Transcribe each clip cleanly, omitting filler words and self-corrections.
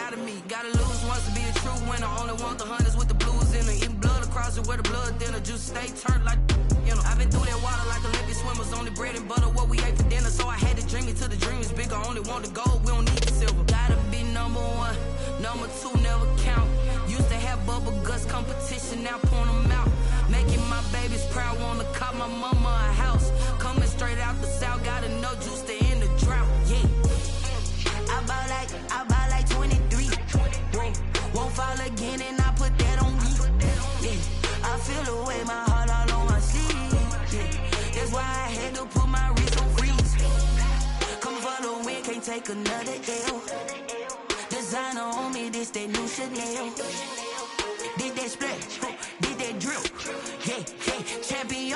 out of me. Gotta lose once to be a true winner. Only want the hunters with the blues in it. Eating blood across it where the blood thinner. Juice stay turned like, you know. I've been through that water like Olympic swimmers. Only bread and butter what we ate for dinner. So I had to dream it till the dream is bigger. Only want the gold, we don't need the silver. Gotta be number one, number two never count. Used to have bubble guts competition, now point them out. Making my babies proud, wanna cop my mama a house. Coming straight out the south, gotta know juice to end the drought. Yeah. I buy like 23. Won't fall again and I put that on me. Yeah. I feel the way, my heart all on my sleeve. Yeah. That's why I had to put my wrist on freeze. Coming for the win, can't take another L. Designer on me, this that new Chanel. Did that splash, did that drill. Yeah, champion,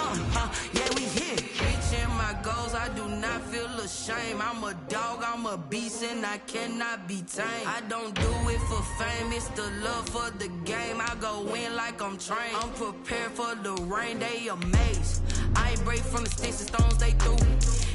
yeah, we here. Reaching my goals, I do not feel ashamed. I'm a dog, I'm a beast, and I cannot be tamed. I don't do it for fame, it's the love for the game. I go in like I'm trained. I'm prepared for the rain, they amazed. I ain't break from the sticks and stones they threw.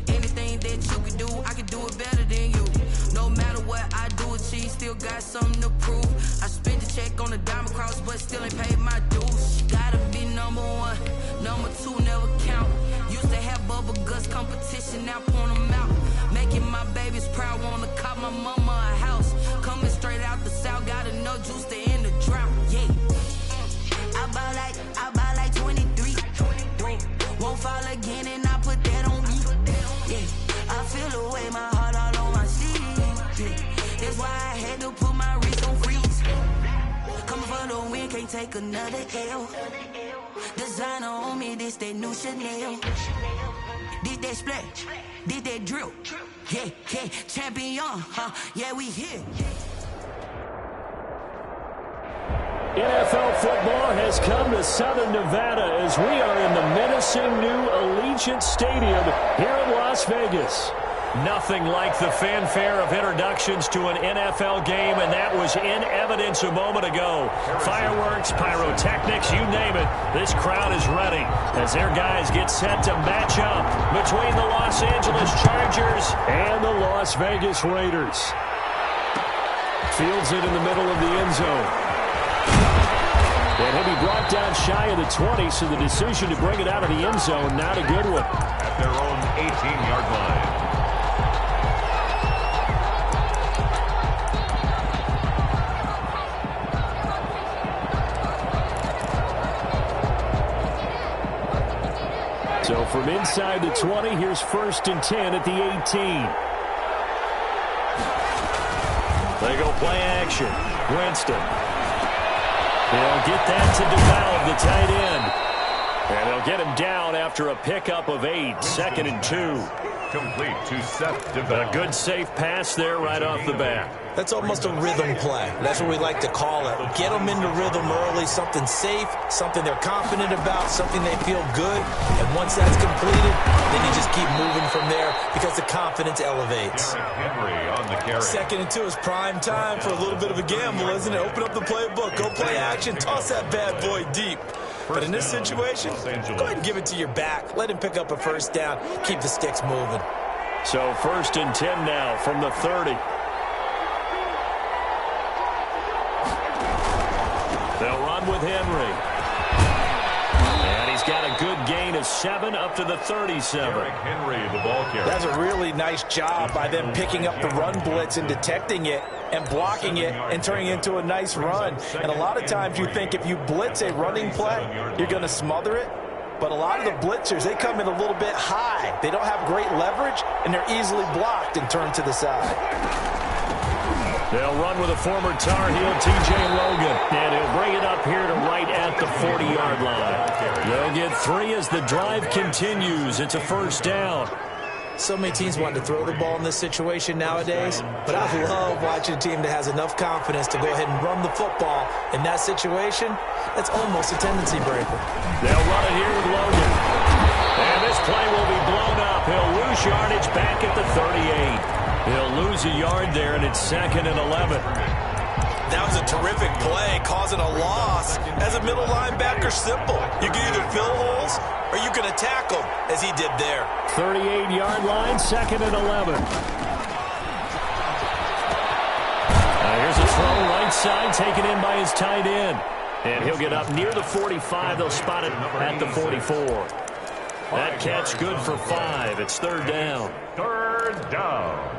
Anything that you can do, I can do it better than you. No matter what I do achieve, still got something to prove. I spent the check on the diamond cross, but still ain't paid my dues. Gotta be number one, number two never count. Used to have bubble guts competition, now point them out. Making my babies proud, wanna cop my mama a house. Coming straight out the south, gotta know juice to end the drought. Yeah. I buy like 23. Won't fall again and I put that on me. Yeah. I feel the way, my heart all on my sleeve. Yeah. That's why I had to put my wrist on freeze. Coming for the win, can't take another L. Designer on me, this that new Chanel. Did that splash, did that drill. Yeah, champion, yeah, we here. NFL football has come to Southern Nevada as we are in the menacing new Allegiant Stadium here in Las Vegas. Nothing like the fanfare of introductions to an NFL game, and that was in evidence a moment ago. Fireworks, pyrotechnics, you name it. This crowd is ready as their guys get set to match up between the Los Angeles Chargers and the Las Vegas Raiders. Fields it in the middle of the end zone. And he'll be brought down shy of the 20, so the decision to bring it out of the end zone, not a good one. At their own 18-yard line. So from inside the 20, here's 1st and 10 at the 18. They go play action. Winston. They'll get that to DeValve, the tight end. And they'll get him down after a pickup of 8. 2nd and 2. Complete to Seth DeValve. A good safe pass there right off the bat. That's almost a rhythm play. That's what we like to call it. Get them into rhythm early, something safe, something they're confident about, something they feel good. And once that's completed, then you just keep moving from there because the confidence elevates. Henry on the carry. 2nd and 2 is prime time for a little bit of a gamble, isn't it? Open up the playbook, go play action, toss that bad boy deep. But in this situation, go ahead and give it to your back. Let him pick up a 1st down. Keep the sticks moving. So 1st and 10 now from the 30. They'll run with Henry. And he's got a good gain of 7 up to the 37. Derrick Henry, the ball carrier. That's a really nice job by them picking up the run blitz and detecting it and blocking it and turning it into a nice run. And a lot of times you think if you blitz a running play, you're going to smother it. But a lot of the blitzers, they come in a little bit high. They don't have great leverage, and they're easily blocked and turned to the side. They'll run with a former Tar Heel, T.J. Logan. And he'll bring it up here to right at the 40-yard line. They'll get 3 as the drive continues. It's a 1st down. So many teams want to throw the ball in this situation nowadays, but I love watching a team that has enough confidence to go ahead and run the football. In that situation, that's almost a tendency breaker. They'll run it here with Logan. And this play will be blown up. He'll lose yardage back at the 38. He'll lose a yard there, and it's 2nd and 11. That was a terrific play, causing a loss. As a middle linebacker, simple. You can either fill holes or you can attack them, as he did there. 38-yard line, 2nd and 11. Here's a throw side, taken in by his tight end. And he'll get up near the 45. They'll spot it at the 44. That catch good for 5. It's third down. Third down.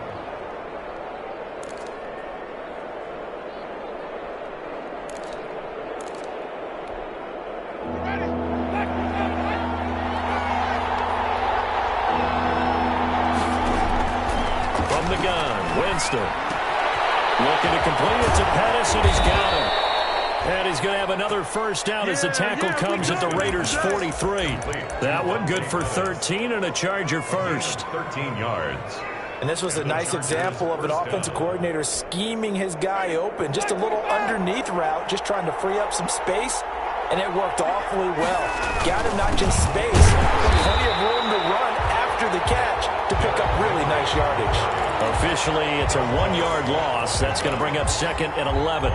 From the gun, Winston. Looking to complete it to Pettis, and he's got him. And he's going to have another first down as the tackle comes at the Raiders' 43. That one good for 13 and a Charger first. 13 yards. And this was a nice example of an offensive coordinator scheming his guy open. Just a little underneath route, just trying to free up some space, and it worked awfully well. Got him not just space, but plenty of room to run after the catch to pick up really nice yardage. Officially, it's a 1-yard loss. That's going to bring up second and 11.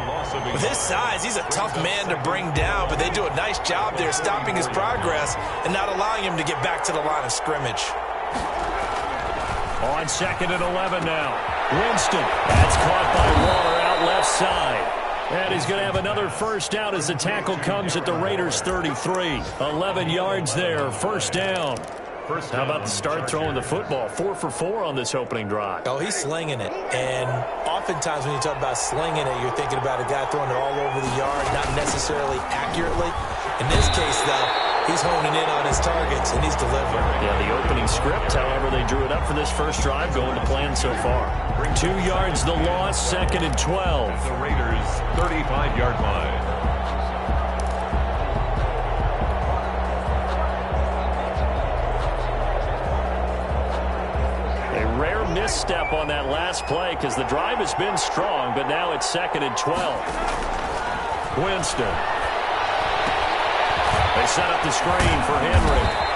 With his size, he's a tough man to bring down, but they do a nice job there stopping his progress and not allowing him to get back to the line of scrimmage. On second and 11 now. Winston. That's caught by Waller out left side. And he's going to have another first down as the tackle comes at the Raiders' 33. 11 yards there, first down. How about the start throwing the football? 4 for 4 on this opening drive. Oh, he's slinging it. And oftentimes when you talk about slinging it, you're thinking about a guy throwing it all over the yard, not necessarily accurately. In this case, though, he's honing in on his targets, and he's delivering. Yeah, the opening script, however, they drew it up for this first drive, going to plan so far. 2 yards the loss, second and 12. The Raiders' 35-yard line. Rare misstep on that last play because the drive has been strong, but now it's second and 12. Winston. They set up the screen for Henry.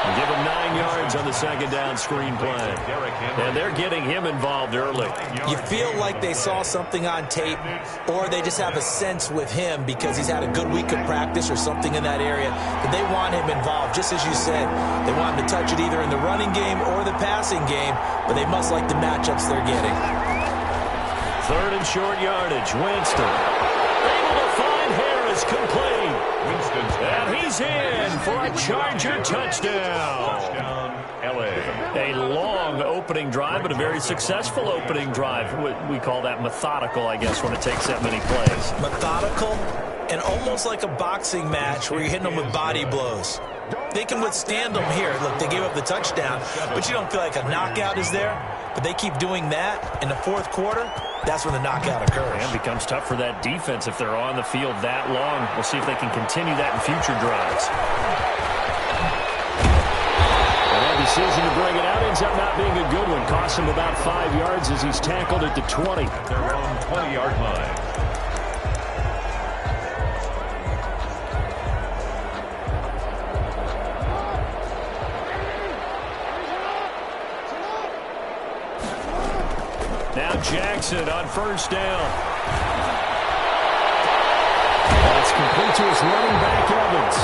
And give him 9 yards on the second down screen play. And they're getting him involved early. You feel like they saw something on tape, or they just have a sense with him because he's had a good week of practice or something in that area, that they want him involved. Just as you said, they want him to touch it either in the running game or the passing game, but they must like the matchups they're getting. Third and short yardage. Winston. Able to find Harris, complete. And he's in for a Charger touchdown. A long opening drive, but a very successful opening drive. We call that methodical, I guess, when it takes that many plays. Methodical and almost like a boxing match where you're hitting them with body blows. They can withstand them here. Look, they gave up the touchdown, but you don't feel like a knockout is there. But they keep doing that in the fourth quarter. That's when the knockout occurs. And becomes tough for that defense if they're on the field that long. We'll see if they can continue that in future drives. And that decision to bring it out ends up not being a good one. Costs him about 5 yards as he's tackled at the 20. Their own 20-yard line. Now Jackson on first down. And it's complete to his running back, Evans.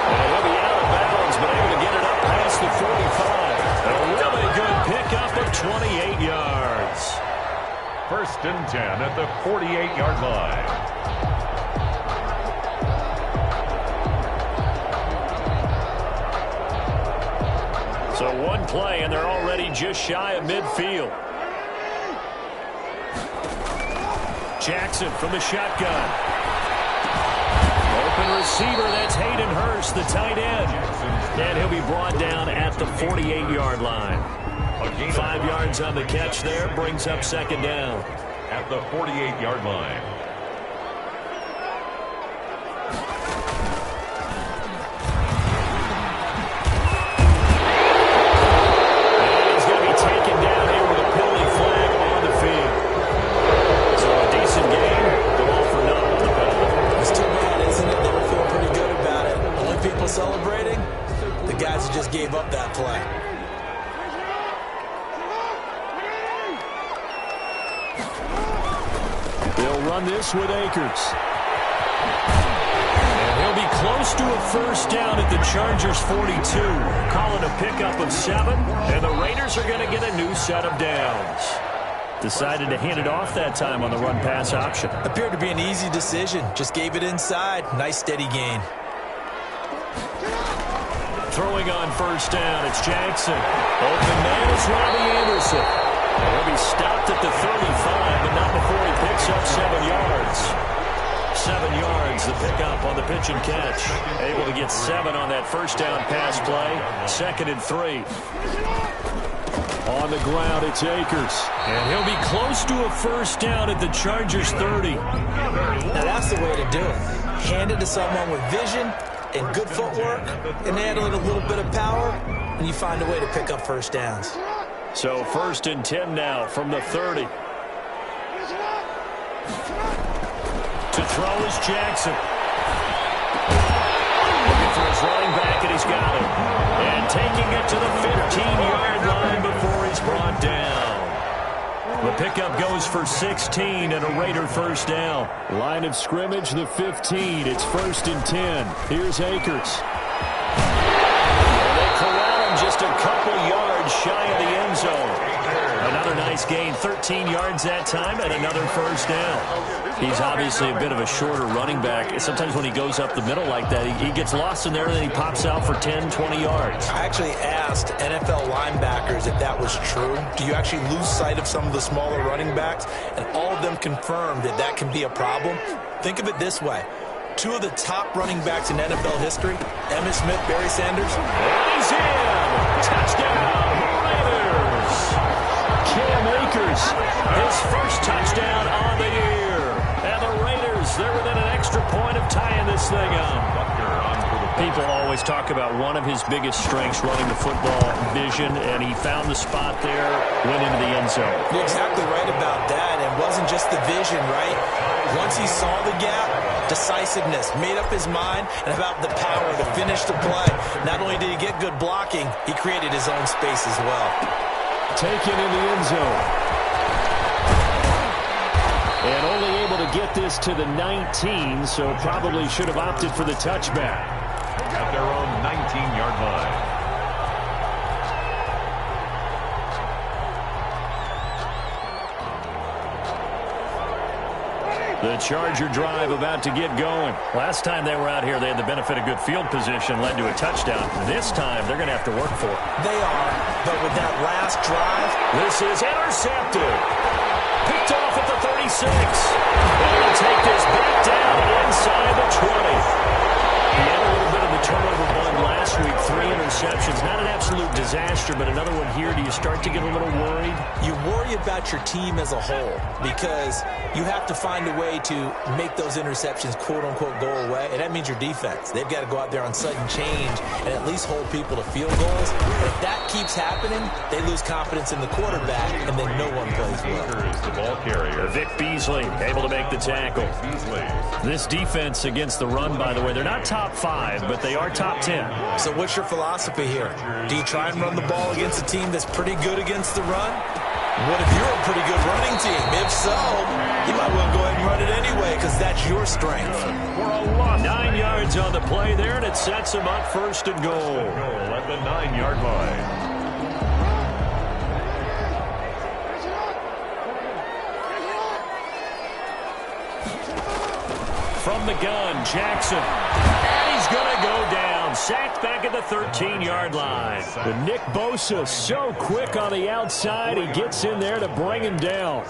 And he'll be out of bounds, but able to get it up past the 45. A really good pickup of 28 yards. First and 10 at the 48-yard line. So one play, and they're already just shy of midfield. Jackson from the shotgun. Open receiver, that's Hayden Hurst, the tight end. And he'll be brought down at the 48-yard line. 5 yards on the catch there, brings up second down. At the 48-yard line. Celebrating, the guys who just gave up that play. They'll run this with Akers. And he'll be close to a first down at the Chargers' 42. Call it a pickup of 7, and the Raiders are going to get a new set of downs. Decided to hand it off that time on the run-pass option. Appeared to be an easy decision. Just gave it inside. Nice steady gain. Throwing on first down, it's Jackson. Open man is Robbie Anderson. He'll be stopped at the 35, but not before he picks up 7 yards. 7 yards, the pickup on the pitch and catch. Able to get 7 on that first down pass play. 2nd and 3. On the ground, it's Akers. And he'll be close to a first down at the Chargers' 30. Now that's the way to do it. Hand it to someone with vision and good footwork, and add a little bit of power, and you find a way to pick up first downs. So 1st and 10 now from the 30. To throw is Jackson. Looking for his running back, and he's got it. And taking it to the 15-yard line before he's brought down. The pickup goes for 16 and a Raider first down. Line of scrimmage, the 15. It's 1st and 10. Here's Akers. And they corral him just a couple yards shy of the end zone. Another nice gain, 13 yards that time, and another first down. He's obviously a bit of a shorter running back. Sometimes when he goes up the middle like that, he gets lost in there, and then he pops out for 10, 20 yards. I actually asked NFL linebackers if that was true. Do you actually lose sight of some of the smaller running backs? And all of them confirmed that that can be a problem. Think of it this way. 2 of the top running backs in NFL history, Emmitt Smith, Barry Sanders. And he's in! Touchdown, Raiders! Cam Akers, his first touchdown on the year. And the Raiders, they're within an extra point of tying this thing up. People always talk about one of his biggest strengths, running the football, vision, and he found the spot there, went into the end zone. You're exactly right about that. It wasn't just the vision, right? Once he saw the gap, decisiveness, made up his mind, and about the power to finish the play. Not only did he get good blocking, he created his own space as well. Taken in the end zone. And only able to get this to the 19, so probably should have opted for the touchback. At their own 19-yard line. The Charger drive about to get going. Last time they were out here, they had the benefit of good field position, led to a touchdown. This time, they're going to have to work for it. They are, but with that last drive, this is intercepted. Picked off at the 36. They're going to take this back down inside the 20. He had a little bit of the turnover bug last week, 3 interceptions. Not an absolute disaster, but another one here. Do you start to get a little worried? You worry about your team as a whole because you have to find a way to make those interceptions, quote-unquote, go away, and that means your defense. They've got to go out there on sudden change and at least hold people to field goals. If that keeps happening, they lose confidence in the quarterback, and then no one plays well. The ball carrier. Vic Beasley able to make the tackle. This defense against the run, by the way, they're not top 5, but they are top 10. So what's your philosophy here? Do you try and run the ball against a team that's pretty good against the run? What if you're a pretty good running team? If so, you might well go ahead and run it anyway because that's your strength. 9 yards on the play there, and it sets them up 1st and goal. At the 9-yard line. From the gun, Jackson. And he's going to go down. Sacked back at the 13-yard line. But Nick Bosa so quick on the outside. He gets in there to bring him down.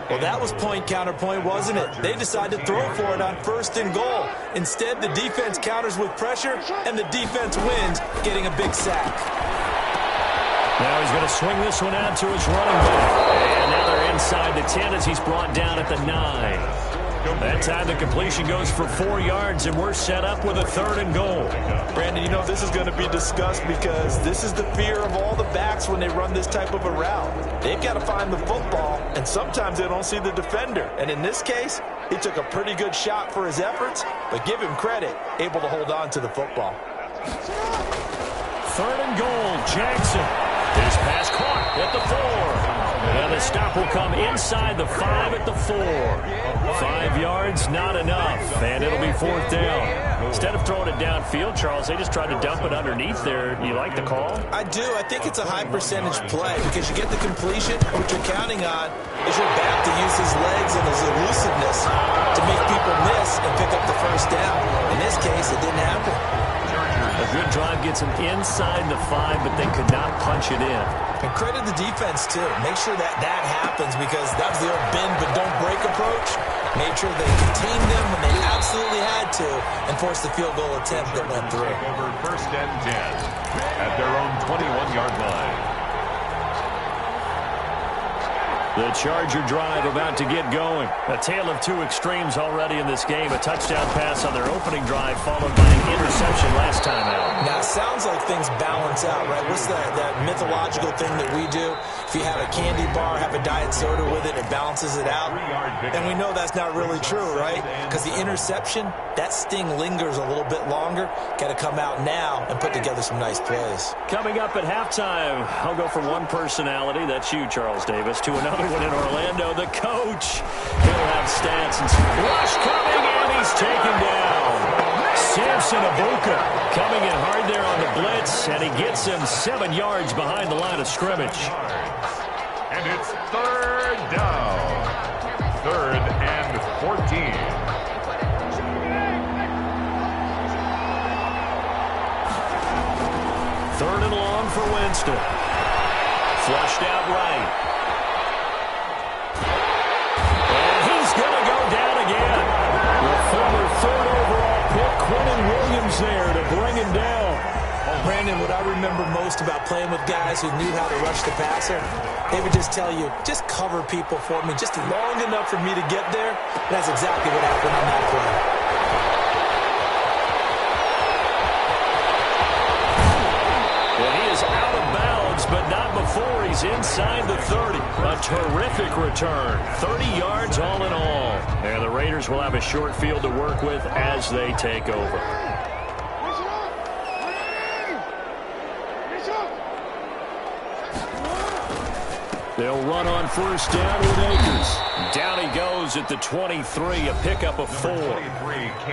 Well, that was point counterpoint, wasn't it? They decided to throw for it on 1st and goal. Instead, the defense counters with pressure, and the defense wins, getting a big sack. Now he's going to swing this one out to his running back. And now they're inside the 10 as he's brought down at the 9. That time the completion goes for 4 yards, and we're set up with a 3rd and goal. Brandon, you know this is going to be discussed because this is the fear of all the backs when they run this type of a route. They've got to find the football, and sometimes they don't see the defender. And in this case, he took a pretty good shot for his efforts, but give him credit, able to hold on to the football. 3rd and goal, Jackson. His pass caught at the 4. And the stop will come inside the 5 at the 4. 5 yards, not enough. And it'll be 4th down. Instead of throwing it downfield, Charles, they just tried to dump it underneath there. You like the call? I do. I think it's a high percentage play because you get the completion. What you're counting on is your back to use his legs and his elusiveness to make people miss and pick up the first down. In this case, it didn't happen. A good drive gets them inside the 5, but they could not punch it in. And credit the defense, too. Make sure that happens because that was the old bend but don't break approach. Made sure they contained them when they absolutely had to and forced the field goal attempt that went through. Over 1st and 10 at their own 21-yard line. The Charger drive about to get going. A tale of two extremes already in this game. A touchdown pass on their opening drive followed by an interception last time out. Now, it sounds like things balance out, right? What's that mythological thing that we do? If you have a candy bar, have a diet soda with it, it balances it out. And we know that's not really true, right? Because the interception, that sting lingers a little bit longer. Got to come out now and put together some nice plays. Coming up at halftime, I'll go from one personality, that's you, Charles Davis, to another one in Orlando, the coach. He'll have stats and rush coming, and he's taken down. Samson Abuka coming in hard there on the blitz, and he gets him 7 yards behind the line of scrimmage. And it's 3rd down. 3rd and 14. Third and long for Winston. Flushed out right. And he's going to go down again. The former 3rd overall pick, Quentin Williams there to bring him down. Brandon, what I remember most about playing with guys who knew how to rush the passer, they would just tell you, just cover people for me, just long enough for me to get there. And that's exactly what happened on that play. And he is out of bounds, but not before he's inside the 30. A terrific return. 30 yards all in all. And the Raiders will have a short field to work with as they take over. They'll run on 1st down with Akers. Down he goes at the 23, a pickup of 4.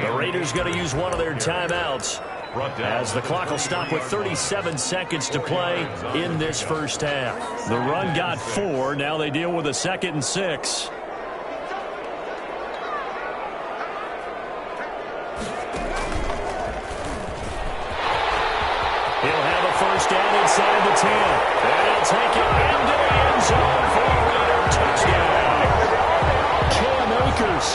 The Raiders going to use one of their timeouts as the clock will stop with 37 seconds to play in this first half. The run got 4. Now they deal with a 2nd and 6. He'll have a 1st down inside the 10. And he'll take it into the end zone for a Raider touchdown. Cam Akers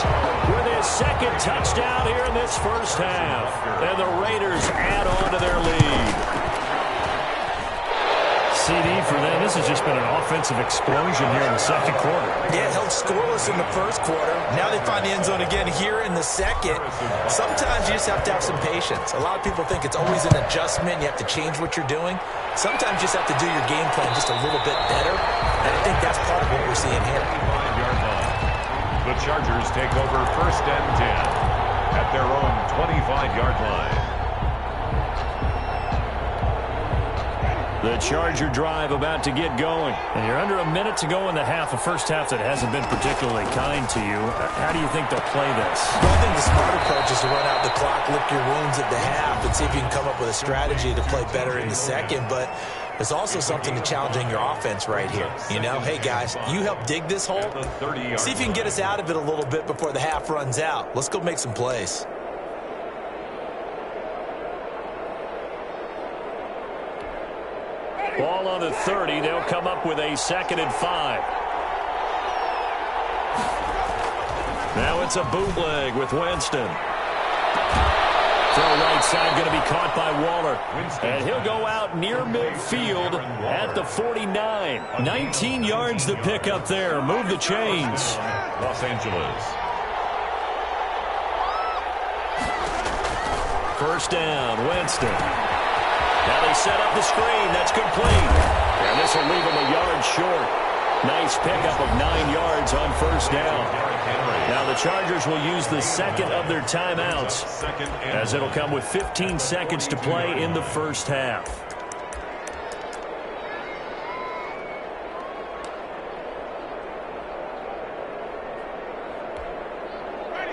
with his 2nd touchdown here in this first half. And the Raiders add on to their lead. CD for them. This has just been an offensive explosion here in the 2nd quarter. Yeah, held scoreless in the 1st quarter. Now they find the end zone again here in the 2nd. Sometimes you just have to have some patience. A lot of people think it's always an adjustment. You have to change what you're doing. Sometimes you just have to do your game plan just a little bit better. And I think that's part of what we're seeing here. The Chargers take over 1st and 10 at their own 25-yard line. The Charger drive about to get going. And you're under a minute to go in the half, a first half that hasn't been particularly kind to you. How do you think they'll play this? Well, I think the smart approach is to run out the clock, lick your wounds at the half, and see if you can come up with a strategy to play better in the 2nd. But there's also something to challenging your offense right here. You know, hey, guys, you help dig this hole. See if you can get us out of it a little bit before the half runs out. Let's go make some plays. Ball on the 30. They'll come up with a 2nd and 5. Now it's a bootleg with Winston. Throw right side going to be caught by Waller. And he'll go out near midfield at the 49. 19 yards to pick up there. Move the chains. Los Angeles. 1st down, Winston. Now they set up the screen. That's complete. And this will leave him a yard short. Nice pickup of 9 yards on 1st down. Now the Chargers will use the 2nd of their timeouts as it'll come with 15 seconds to play in the first half.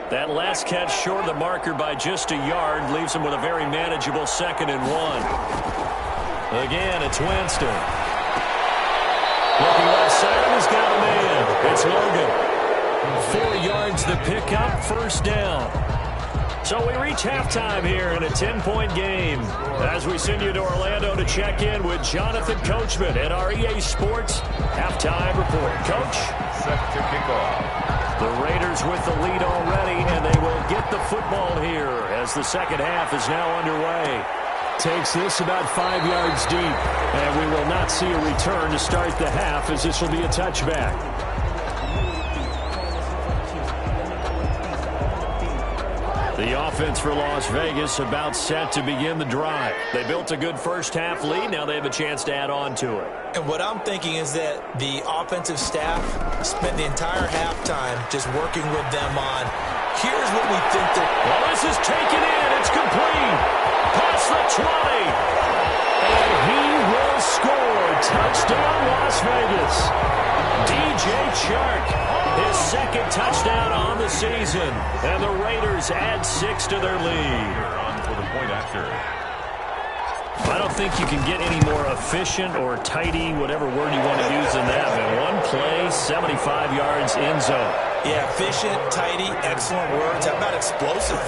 That last catch short of the marker by just a yard leaves him with a very manageable 2nd and 1. Again, it's Winston. Looking left side, he's got a man. It's Logan. 4 yards the pickup, 1st down. So we reach halftime here in a 10-point game as we send you to Orlando to check in with Jonathan Coachman at our EA Sports Halftime Report. Coach? Set to kick off. The Raiders with the lead already, and they will get the football here as the second half is now underway. Takes this about 5 yards deep, and we will not see a return to start the half as this will be a touchback. The offense for Las Vegas about set to begin the drive. They built a good first half lead. Now they have a chance to add on to it. And what I'm thinking is that the offensive staff spent the entire halftime just working with them on, here's what we think they're... Well, this is taken in. It's complete. Past the 20. And he will score. Touchdown, Las Vegas. DJ Chark. His 2nd touchdown on the season. And the Raiders add 6 to their lead. On for the point after. I don't think you can get any more efficient or tidy, whatever word you want to use in that. But 1 play, 75 yards in zone. Yeah, efficient, tidy, excellent words. How about explosive?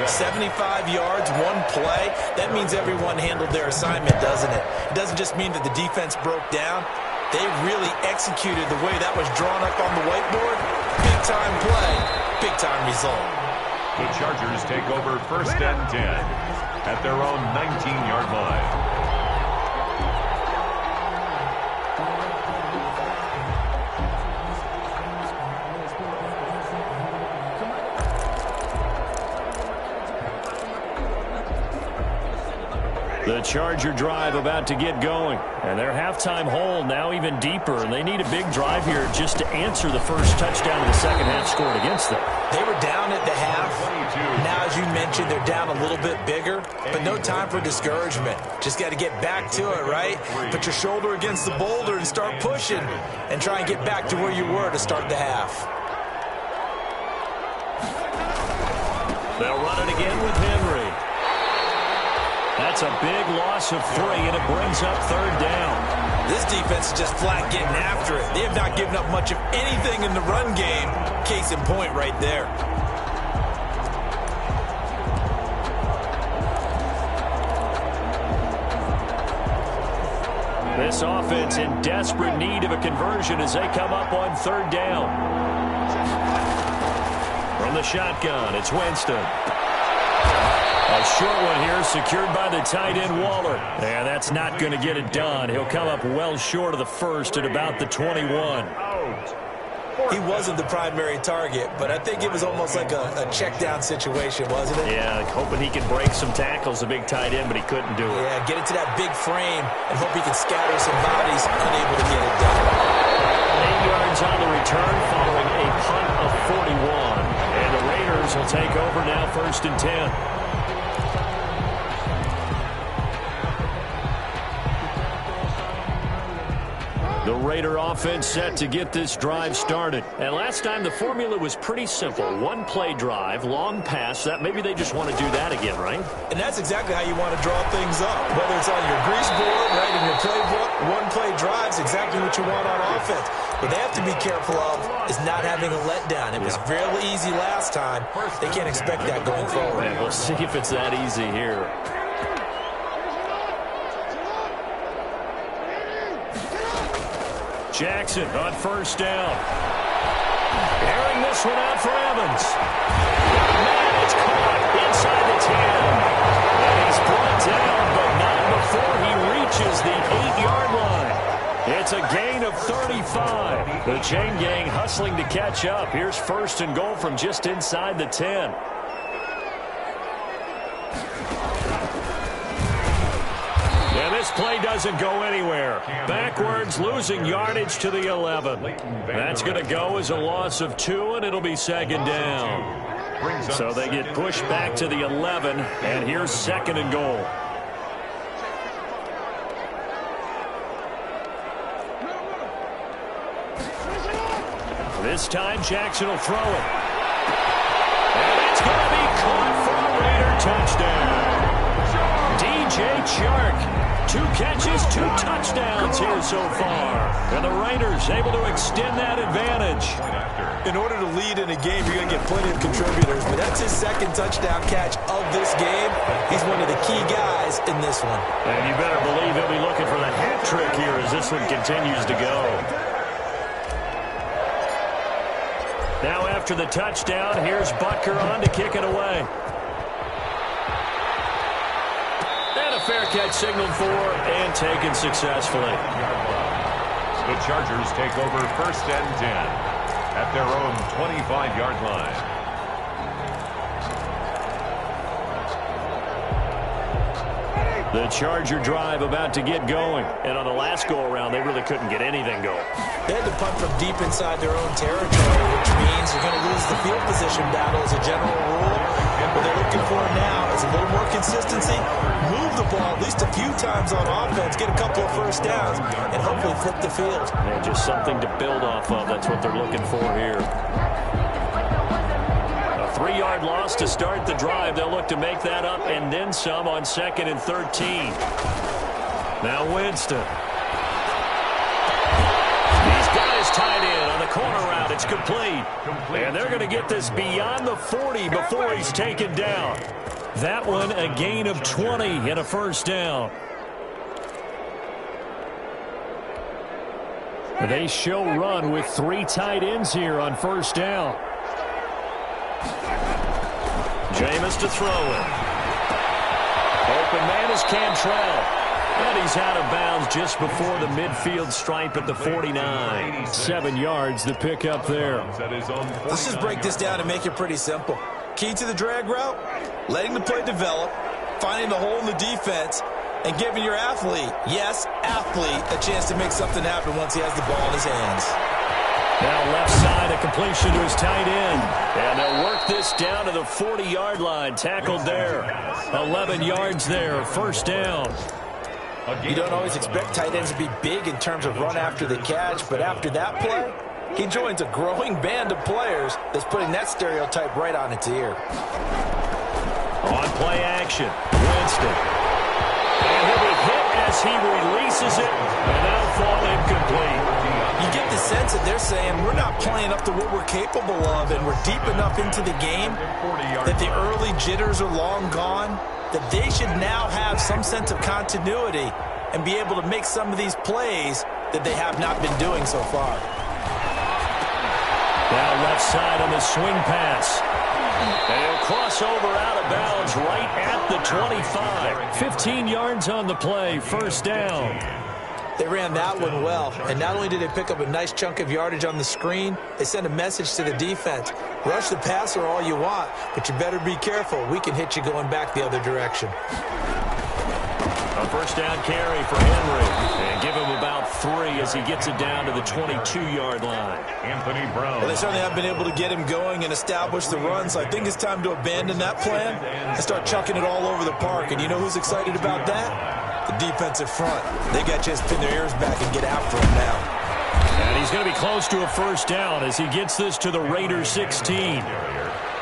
75 yards, 1 play. That means everyone handled their assignment, doesn't it? It doesn't just mean that the defense broke down. They really executed the way that was drawn up on the whiteboard. Big-time play, big-time result. The Chargers take over 1st and 10 at their own 19-yard line. The Charger drive about to get going. And their halftime hole now even deeper. And they need a big drive here just to answer the first touchdown of the second half scored against them. They were down at the half. Now, as you mentioned, they're down a little bit bigger. But no time for discouragement. Just got to get back to it, right? Put your shoulder against the boulder and start pushing. And try and get back to where you were to start the half. They'll run it again with Henry. That's a big loss of 3, and it brings up 3rd down. This defense is just flat getting after it. They have not given up much of anything in the run game. Case in point right there. This offense in desperate need of a conversion as they come up on 3rd down. From the shotgun, it's Winston. A short one here secured by the tight end Waller. And that's not going to get it done. He'll come up well short of the first at about the 21. He wasn't the primary target, but I think it was almost like a check down situation, wasn't it? Yeah, hoping he could break some tackles, a big tight end, but he couldn't do it. Yeah, get it to that big frame and hope he can scatter some bodies, unable to get it done. 8 yards on the return following a punt of 41. And the Raiders will take over now 1st and 10. The Raider offense set to get this drive started. And last time the formula was pretty simple. 1 play drive, long pass. That maybe they just want to do that again, right? And that's exactly how you want to draw things up. Whether it's on your grease board, right, in your playbook, 1 play drive's exactly what you want on offense. What they have to be careful of is not having a letdown. It was real easy last time. They can't expect that going forward. Man, we'll see if it's that easy here. Jackson on 1st down. Airing this one out for Evans. Man, it's caught inside the 10. And he's brought down, but not before he reaches the 8-yard line. It's a gain of 35. The chain gang hustling to catch up. Here's 1st and goal from just inside the 10. And this play doesn't go anywhere. Backwards, losing yardage to the 11. That's going to go as a loss of 2, and it'll be 2nd down. So they get pushed back to the 11, and here's 2nd and goal. This time, Jackson will throw it. And touchdown. DJ Chark. 2 catches, 2 touchdowns here so far. And the Raiders able to extend that advantage. In order to lead in a game, you're going to get plenty of contributors, but that's his 2nd touchdown catch of this game. He's one of the key guys in this one. And you better believe he'll be looking for the hat trick here as this one continues to go. Now after the touchdown, here's Butker on to kick it away. Fair catch signaled for and taken successfully. The Chargers take over 1st and 10 at their own 25-yard line. The Charger drive about to get going. And on the last go-around, they really couldn't get anything going. They had to punt from deep inside their own territory, which means they're going to lose the field position battle as a general rule. What they're looking for now is a little more consistency, move the ball at least a few times on offense, get a couple of first downs, and hopefully flip the field. And just something to build off of. That's what they're looking for here. A 3-yard loss to start the drive. They'll look to make that up and then some on 2nd and 13. Now Winston. He's got his tight end on the corner route. It's complete. And they're going to get this beyond the 40 before he's taken down. That one a gain of 20 and a first down. They show run with 3 tight ends here on first down. Jameis to throw it. Open man is Cantrell. And he's out of bounds just before the midfield stripe at the 49. 7 yards the pick up there. Let's just break this down and make it pretty simple. Key to the drag route, letting the play develop, finding the hole in the defense, and giving your athlete, yes, athlete, a chance to make something happen once he has the ball in his hands. Now left side, a completion to his tight end. And they'll work this down to the 40-yard line. Tackled there. 11 yards there. First down. You don't always expect tight ends to be big in terms of run after the catch, but after that play, he joins a growing band of players that's putting that stereotype right on its ear. On play action, Winston. And he'll be hit as he releases it, and that'll fall incomplete. You get the sense that they're saying we're not playing up to what we're capable of, and we're deep enough into the game that the early jitters are long gone, that they should now have some sense of continuity and be able to make some of these plays that they have not been doing so far. Now left side on the swing pass. And he'll cross over out of bounds right at the 25. 15 yards on the play, first down. They ran that one well, and not only did they pick up a nice chunk of yardage on the screen, they sent a message to the defense. Rush the passer all you want, but you better be careful. We can hit you going back the other direction. A first down carry for Henry. And give him about 3 as he gets it down to the 22-yard line. Anthony Brown. Well, they certainly have been able to get him going and establish the run, so I think it's time to abandon that plan and start chucking it all over the park. And you know who's excited about that? The defensive front. They got a chance to pin their ears back and get after him now. And he's going to be close to a first down as he gets this to the Raiders 16.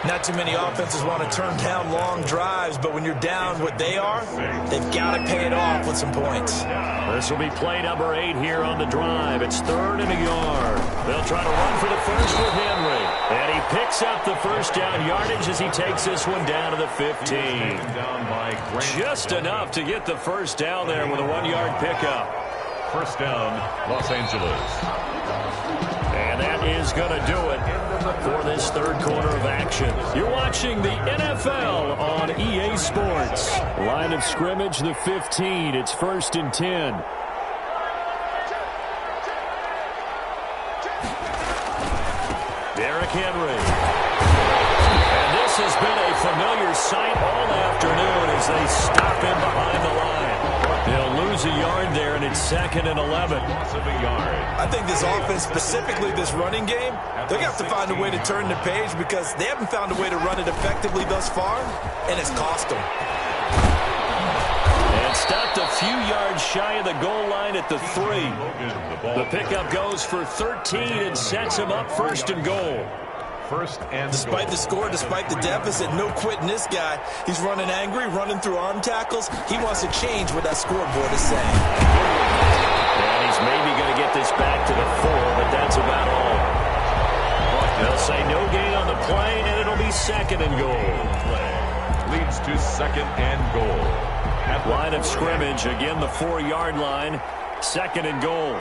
Not too many offenses want to turn down long drives, but when you're down what they are, they've got to pay it off with some points. This will be play number 8 here on the drive. It's 3rd and a yard. They'll try to run for the first with Henry. And he picks up the first down yardage as he takes this one down to the 15. Just enough to get the first down there with a 1-yard pickup. First down, Los Angeles. And that is going to do it for this third quarter of action. You're watching the NFL on EA Sports. Line of scrimmage, the 15. It's 1st and 10. Derrick Henry. And this has been a familiar sight all afternoon as they stop him behind the line. They'll lose a yard there, and it's 2nd and 11. I think this offense, specifically this running game, they're going to have to find a way to turn the page because they haven't found a way to run it effectively thus far, and it's cost them. And stopped a few yards shy of the goal line at the 3. The pickup goes for 13 and sets him up 1st and goal. first and Despite the score, despite the deficit, no quitting this guy. He's running angry, running through arm tackles. He wants to change what that scoreboard is saying. And he's maybe going to get this back to the 4, but that's about all. They'll say no gain on the play, and it'll be second and goal. Leads to second and goal. At Line of scrimmage, again the 4-yard line, second and goal.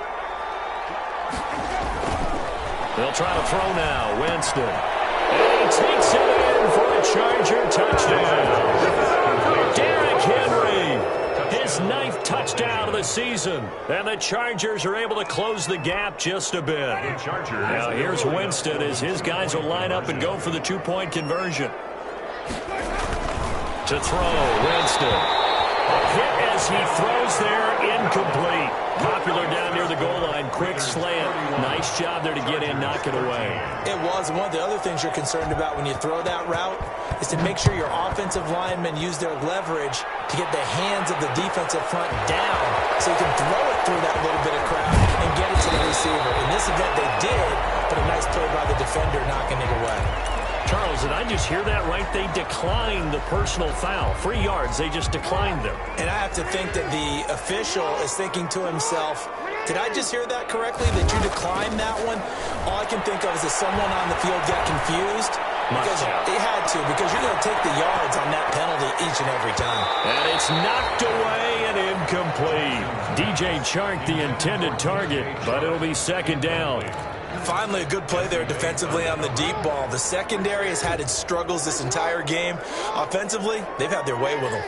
They'll try to throw now. Winston. And he takes it in for a Charger touchdown. Derrick Henry, his 9th touchdown of the season. And the Chargers are able to close the gap just a bit. Now here's Winston as his guys will line up and go for the 2-point conversion. To throw, Winston. A hit as he throws there, incomplete. Popular down near the goal line, quick slant. Nice job there to get in, knock it away. It was. One of the other things you're concerned about when you throw that route is to make sure your offensive linemen use their leverage to get the hands of the defensive front down so you can throw it through that little bit of crowd and get it to the receiver. In this event, they did, but a nice play by the defender knocking it away. Charles, did I just hear that right? They declined the personal foul. 3 yards, they just declined them. And I have to think that the official is thinking to himself, did I just hear that correctly, that you declined that one? All I can think of is that someone on the field got confused. Because they had to, because you're going to take the yards on that penalty each and every time. And it's knocked away and incomplete. DJ Chark, the intended target, but it'll be second down. Finally, a good play there defensively on the deep ball. The secondary has had its struggles this entire game. Offensively, they've had their way with them.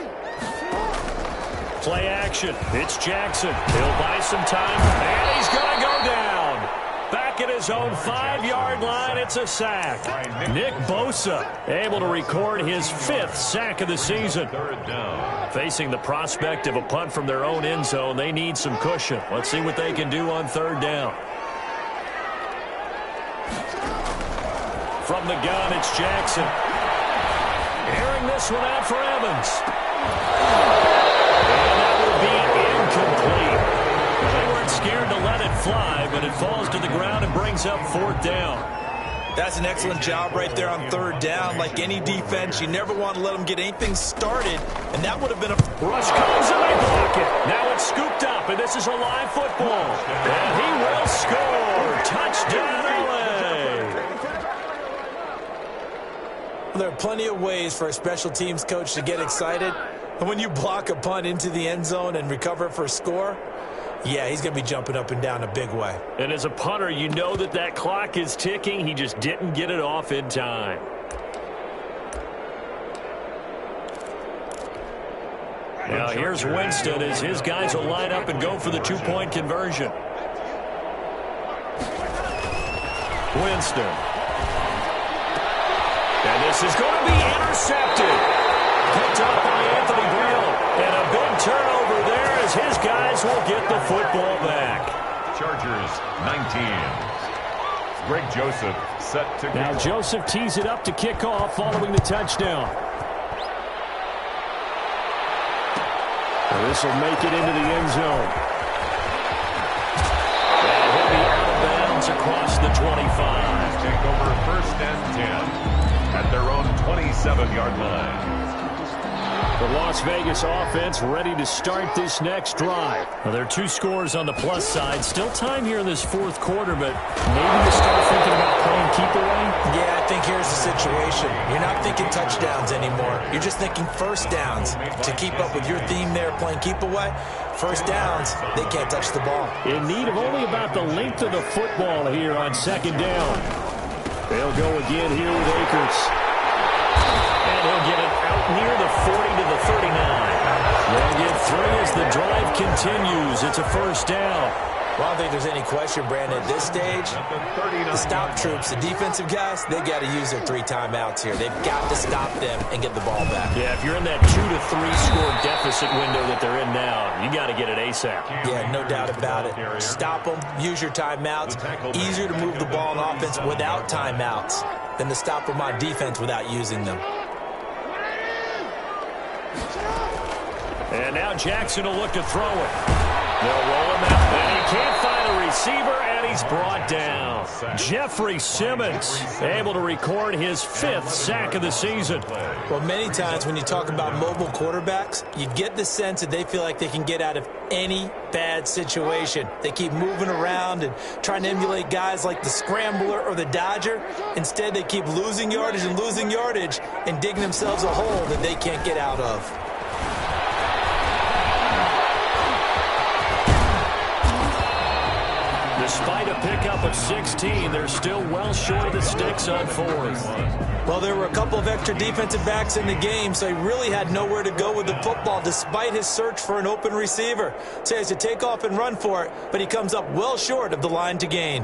Play action. It's Jackson. He'll buy some time, and he's going to go down. Back at his own 5-yard line, it's a sack. Nick Bosa able to record his 5th sack of the season. Facing the prospect of a punt from their own end zone, they need some cushion. Let's see what they can do on 3rd down. From the gun, it's Jackson. Airing this one out for Evans. And that will be incomplete. They weren't scared to let it fly, but it falls to the ground and brings up 4th down. That's an excellent job right there on 3rd down. Like any defense, you never want to let them get anything started, and that would have been a... Rush comes and they block it. Now it's scooped up, and this is a live football. And he will score. Touchdown, LA. There are plenty of ways for a special teams coach to get excited. And when you block a punt into the end zone and recover for a score, yeah, he's going to be jumping up and down a big way. And as a punter, you know that that clock is ticking. He just didn't get it off in time. Now here's Winston as his guys will line up and go for the 2-point conversion. Winston. And this is going to be intercepted. Picked up by Anthony Brown. And a big turnover there as his guys will get the football back. Chargers 19. Greg Joseph set to Now Joseph tees it up to kick off following the touchdown. This will make it into the end zone. And he'll be out of bounds across the 25. take over 1st and 10. At their own 27-yard line. The Las Vegas offense ready to start this next drive. Well, there are 2 scores on the plus side. Still time here in this 4th quarter, but maybe you start thinking about playing keep away? Yeah, I think here's the situation. You're not thinking touchdowns anymore. You're just thinking 1st downs. To keep up with your theme there, playing keep away, 1st downs, they can't touch the ball. In need of only about the length of the football here on 2nd down. They'll go again here with Akers. And he'll get it out near the 40 to the 39. They'll get 3 as the drive continues. It's a 1st down. Well, I don't think there's any question, Brandon, at this stage, the stop troops, the defensive guys, they got to use their 3 timeouts here. They've got to stop them and get the ball back. Yeah, if you're in that 2 to 3 score deficit window that they're in now, you got to get it ASAP. Yeah, no doubt about it. Stop them, use your timeouts. Easier to move the ball on offense without timeouts than to stop them on defense without using them. And now Jackson will look to throw it. They'll roll him out, and he can't find a receiver, and he's brought down. Jeffrey Simmons able to record his 5th sack of the season. Well, many times when you talk about mobile quarterbacks, you get the sense that they feel like they can get out of any bad situation. They keep moving around and trying to emulate guys like the Scrambler or the Dodger. Instead, they keep losing yardage and digging themselves a hole that they can't get out of. Despite a pickup of 16, they're still well short of the sticks on 4th. Well, there were a couple of extra defensive backs in the game, so he really had nowhere to go with the football despite his search for an open receiver. So he has to take off and run for it, but he comes up well short of the line to gain.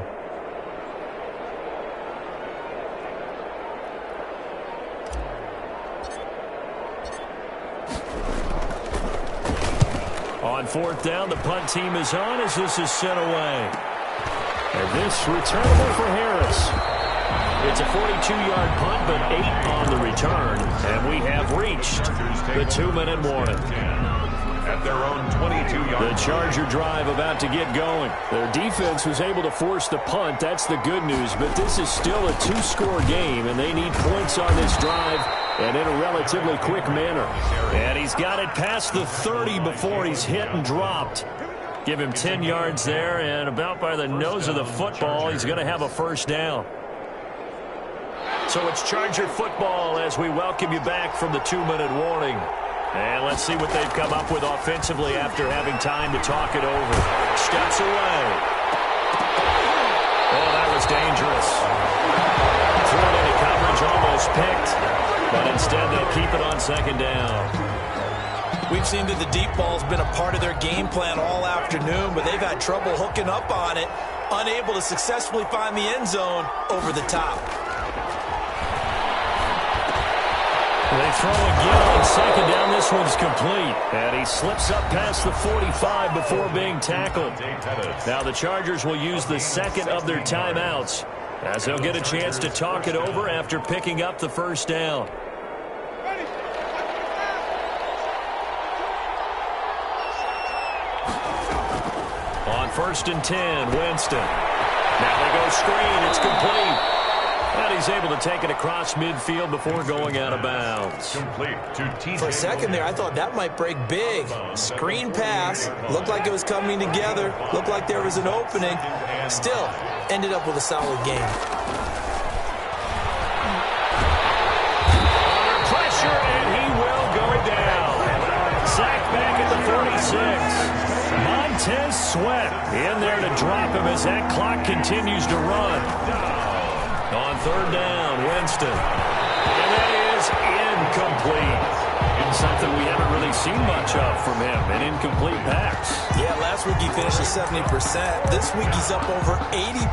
On 4th down, the punt team is on as this is sent away. And this returnable for Harris. It's a 42-yard punt, but 8 on the return. And we have reached the 2-minute warning. At their own 22-yard. The Charger drive about to get going. Their defense was able to force the punt. That's the good news. But this is still a 2-score game, and they need points on this drive and in a relatively quick manner. And he's got it past the 30 before he's hit and dropped. Give him 10 yards there, and about by the nose of the football, he's going to have a first down. So it's Charger football as we welcome you back from the 2-minute warning. And let's see what they've come up with offensively after having time to talk it over. Steps away. Oh, that was dangerous. Threw it into coverage, almost picked. But instead they keep it on 2nd down. We've seen that the deep ball's been a part of their game plan all afternoon, but they've had trouble hooking up on it, unable to successfully find the end zone over the top. They throw again on 2nd down. This one's complete. And he slips up past the 45 before being tackled. Now the Chargers will use the 2nd of their timeouts as they'll get a chance to talk it over after picking up the first down. On 1st and 10, Winston. Now they go screen. It's complete. And he's able to take it across midfield before going out of bounds. For a second there, I thought that might break big. Screen pass. Looked like it was coming together. Looked like there was an opening. Still, ended up with a solid game. Under pressure, and he will go down. Sacked back at the 46. Montez Sweat in there to drop him as that clock continues to run. On 3rd down, Winston. And that is incomplete. And something we haven't really seen much of from him, an incomplete pass. Yeah, last week he finished at 70%. This week he's up over 80%.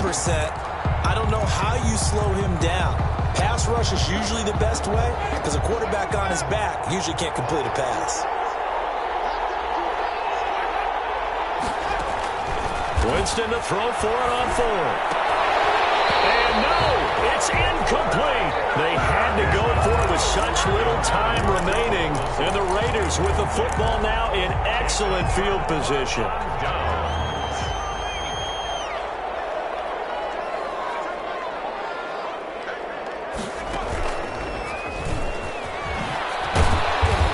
I don't know how you slow him down. Pass rush is usually the best way because a quarterback on his back usually can't complete a pass. Winston to throw for it on 4th. And no, it's incomplete. They had to go for it with such little time remaining. And the Raiders with the football now in excellent field position.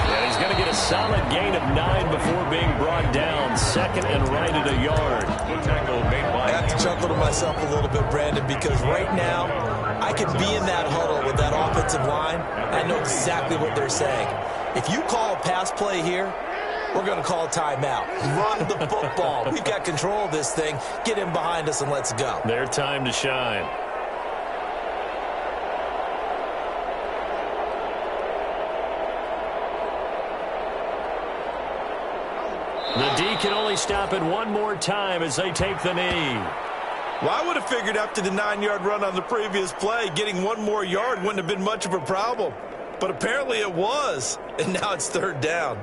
And he's going to get a solid gain of 9 before being brought down. 2nd and right at a yard. I have to chuckle to myself a little bit, Brandon, because right now I could be in that huddle with that offensive line. I know exactly what they're saying. If you call a pass play here, we're going to call a timeout. Run the football. We've got control of this thing. Get him behind us and let's go. Their time to shine. The D can only stop it one more time as they take the knee. Well, I would have figured after the 9-yard run on the previous play, getting one more yard wouldn't have been much of a problem. But apparently it was, and now it's 3rd down.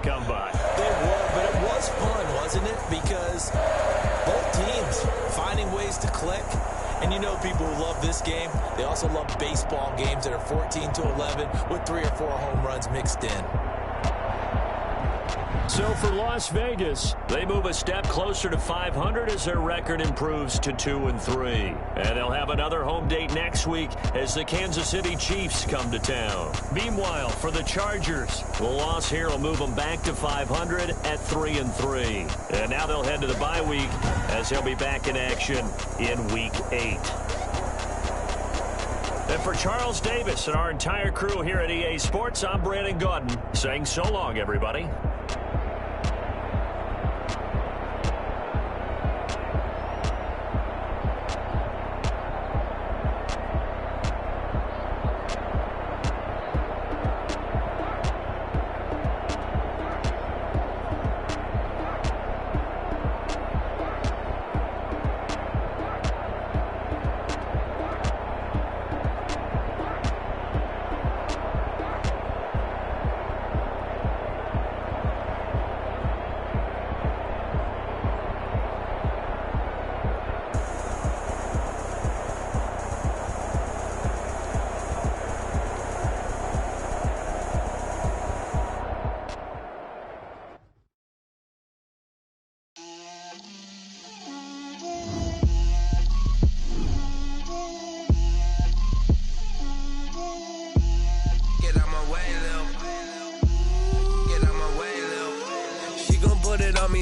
come by. They were, but it was fun, wasn't it? Because both teams finding ways to click. And you know people who love this game, they also love baseball games that are 14-11 with 3 or 4 home runs mixed in. So for Las Vegas, they move a step closer to 500 as their record improves to 2-3. And they'll have another home date next week as the Kansas City Chiefs come to town. Meanwhile, for the Chargers, the loss here will move them back to 500 at 3-3. And now they'll head to the bye week as they'll be back in action in Week 8. And for Charles Davis and our entire crew here at EA Sports, I'm Brandon Gaudin saying so long, everybody.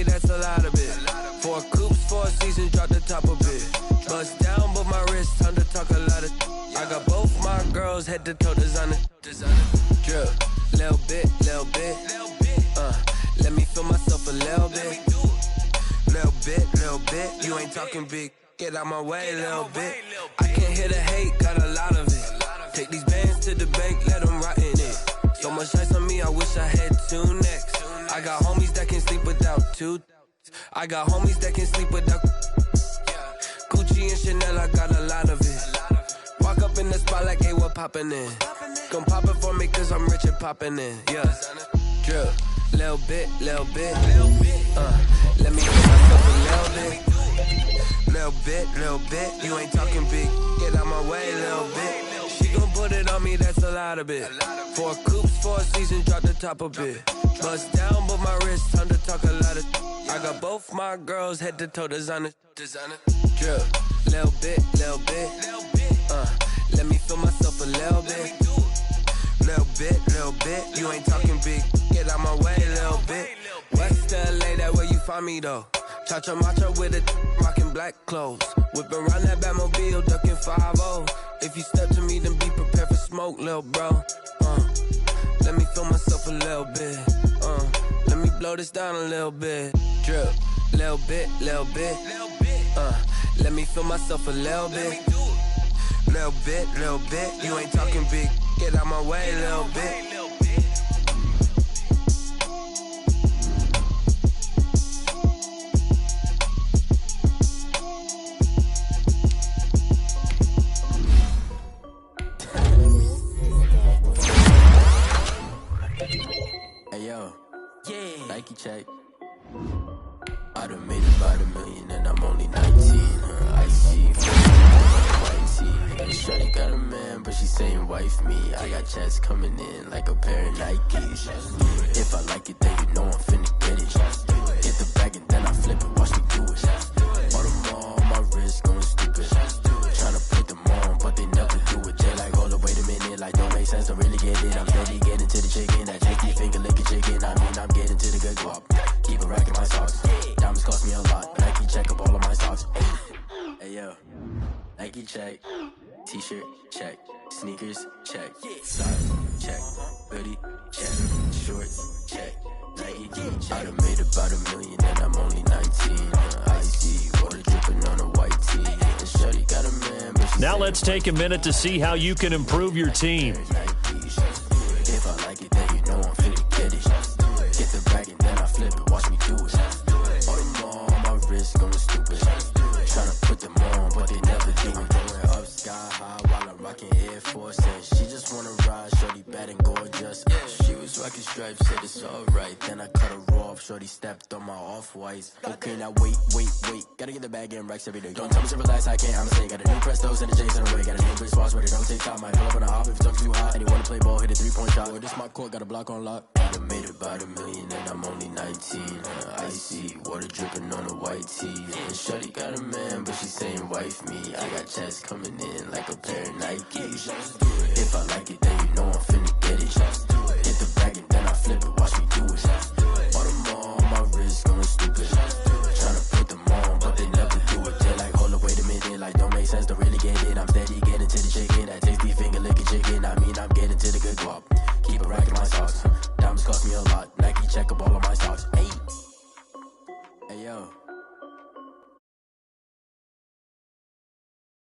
That's a lot of it. 4 coops, 4 seasons, drop the top of it. Bust down, but my wrist, time to talk a lot of. I got both my girls head to toe designer. Drip, little bit. Let me feel myself a little bit. Little bit. You ain't talking big. Get out my way, little bit. I can't hear the hate, got a lot of it. Take these bands to the bank, let them rot in it. So much ice on me, I wish I had 2 necks. I got homies that can sleep without 2. I got homies that can sleep without Gucci and Chanel, I got a lot of it. Walk up in the spot like, hey, what poppin' in? Come pop it for me, cause I'm rich and poppin' in. Yeah, drip, little bit. Let me give myself a little bit. Little bit. You ain't talking big. Get out my way, little bit. She gon' put it on me, that's a lot of it. 4 coops, 4 seasons, drop the top a bit. Bust down, but my wrist, time to talk a lot of. I got both my girls head to toe designer. Drip, little bit. Let me feel myself a little bit. Little bit. You ain't talking big. Get out my way, little bit. West LA, that where you find me though. Cha-cha matcha with it, rockin' black clothes. Whippin' around that Batmobile, duckin' 5-0. If you step to me, then be prepared for smoke, lil' bro. Let me feel myself a little bit. Let me blow this down a little bit. Drip, little bit. Let me feel myself a little bit. Little bit. You ain't talking big. Get out my way, little bit. Nike check. I done made about $1 million and I'm only 19. I see white tee. And shawty got a man, but she saying wife me. I got checks coming in like a pair of Nikes. If I like it, then you know I'm finna get it. Get the bag and then I flip it. Watch me do it. All them on my wrist going stupid. Tryna put them on, but they never do it. They like, hold up, wait a minute. Like, don't make sense, don't really get it. I'm steady getting to the chicken. That tricky finger licking chicken. I mean, I'm getting to the good guap. Keep a rack in my socks. Diamonds cost me a lot. Nike check up all of my socks. Hey yo, Nike check. T-shirt check. Sneakers check. Socks check. Hoodie check. Shorts check. Nike check. I done made about $1 million and I'm only 19. I see water dripping on a white tee. And shawty got a man, but now let's take a minute to see how you can improve your team. If I like it, then you know I'm finna get it. Get the bag and then I flip it. Watch me do it. All them on my wrist going stupid. Tryna put them on, but they never do it. Going up sky high while I'm rocking Air Force. And she just wanna ride, shorty bad and gorgeous. She was right fucking stripes, said it's alright. Then I cut her off, shorty stepped on my off-whites. Okay, now wait. Gotta get the bag and racks every day. Don't tell me to relax, I can't, I'ma say. Got a new Prestos and the J's in the way. Got a new Chris Foss, but it don't take time. Might pull up on a hop if it's talking too hot. And you wanna play ball, hit a 3-point shot. Or this my court, got a block on lock. I done made about $1 million and I'm only 19. Icy, water dripping on a white tee. And shorty got a man, but she saying wife me. I got checks coming in like a pair of Nikes. If I like it, then you know I'm finna get it. Hit the bag and then I flip it, watch me do it. All them all on my wrist going stupid. Tryna put them on, but they never do it. They're like, hold up, wait a minute, like don't make sense, don't really get it. I'm steady getting to the chicken, that tasty finger licking chicken. I mean, I'm getting to the good guap. Keep a rack in my socks. Diamonds cost me a lot. Nike check up all of my stocks. Hey yo.